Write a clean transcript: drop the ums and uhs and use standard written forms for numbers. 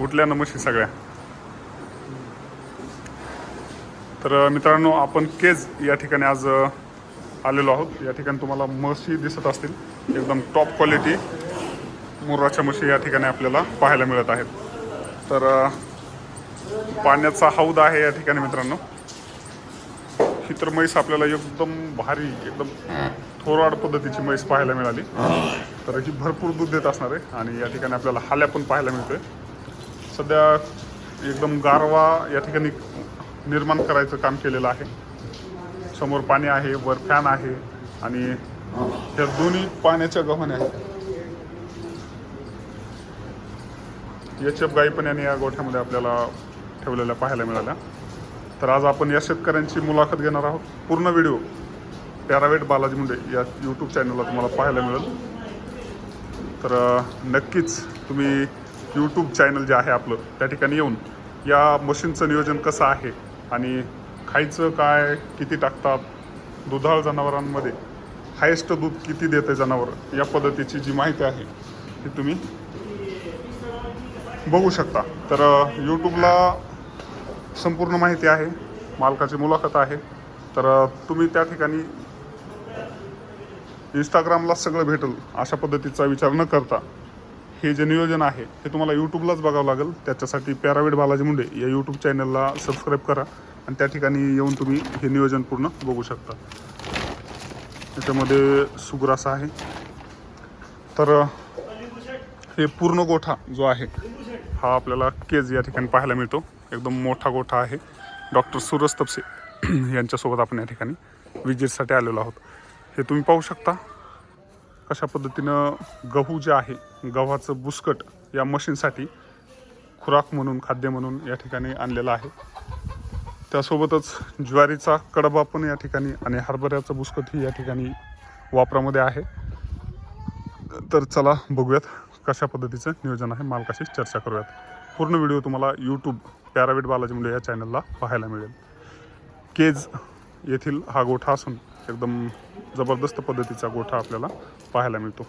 उठल्या ना म्हशी सगळ्या. तर मित्रांनो, आपण केज या ठिकाणी आज आलेलो आहोत. या ठिकाणी तुम्हाला म्हशी दिसत असतील, एकदम टॉप क्वालिटी मुर्राच्या म्हशी या ठिकाणी आपल्याला पाहायला मिळत आहेत. तर पाण्याचा हौद आहे या ठिकाणी मित्रांनो. ही तर म्हैस आपल्याला एकदम भारी, एकदम थोराड पद्धतीची म्हैस पाहायला मिळाली. तर ही भरपूर दूध देत असणार आहे आणि या ठिकाणी आपल्याला हाल्या पण पाहायला मिळतोय. सध्या एकदम गारवा या ठिकाणी निर्माण करायचं काम केलेलं आहे. समोर पाणी आहे, वर फॅन आहे आणि ह्या दोन्ही पाण्याच्या गव्हाणे आहेत. एच.एफ. गाई पण यांनी या गोठ्यामध्ये आपल्याला ठेवलेल्या पाहायला मिळाल्या. तर आज आपण या शेतकऱ्यांची मुलाखत घेणार आहोत. पूर्ण व्हिडिओ पॅरावेट बालाजी मुंडे या यूट्यूब चॅनलला तुम्हाला पाहायला मिळेल. तर नक्कीच तुम्ही यूट्यूब चॅनल जे आहे आपलं त्या ठिकाणी येऊन या मशीनचं नियोजन कसं आहे आणि खायचं काय, किती टाकतात, दुधाळ जनावरांमध्ये हायेस्ट दूध किती देते जनावर, या पद्धतीची जी माहिती आहे ती तुम्ही बघू शकता. तर यूट्यूबला संपूर्ण माहिती आहे, मालकाची मुलाखत आहे. तर तुम्ही त्या ठिकाणी इंस्टाग्रामला सगळं भेटेल अशा पद्धतीचा विचार न करता हे जे नियोजन आहे हे तुम्हाला यूट्यूबलाच बघावं लागेल. त्याच्यासाठी पॅरावेट बालाजी मुंडे या यूट्यूब चॅनलला सबस्क्राईब करा आणि त्या ठिकाणी येऊन तुम्ही हे नियोजन पूर्ण बघू शकता. त्याच्यामध्ये सुग्रास आहे. तर हे पूर्ण गोठा जो आहे हा आपल्याला केज या ठिकाणी पाहायला मिळतो. एकदम मोठा गोठा आहे. डॉक्टर सूरज तपसे यांच्यासोबत आपण या ठिकाणी विजिटसाठी आलेलो आहोत. हे तुम्ही पाहू शकता कशा पद्धतीनं गहू जे आहे, गव्हाचं बुसकट या मशीनसाठी खुराक म्हणून, खाद्य म्हणून या ठिकाणी आणलेलं आहे. त्यासोबतच ज्वारीचा कडबा पण या ठिकाणी आणि हरभऱ्याचं बुसकटही या ठिकाणी वापरामध्ये आहे. तर चला बघूयात कशा पद्धतीचं नियोजन आहे, मालकाशी चर्चा करूयात. पूर्ण व्हिडिओ तुम्हाला यूट्यूब पॅरावेट बालाजी मुंडे या चॅनलला पाहायला मिळेल. केज येथील हा गोठा असून एकदम जबरदस्त पद्धतीचा गोठा आपल्याला पाहायला मिळतो.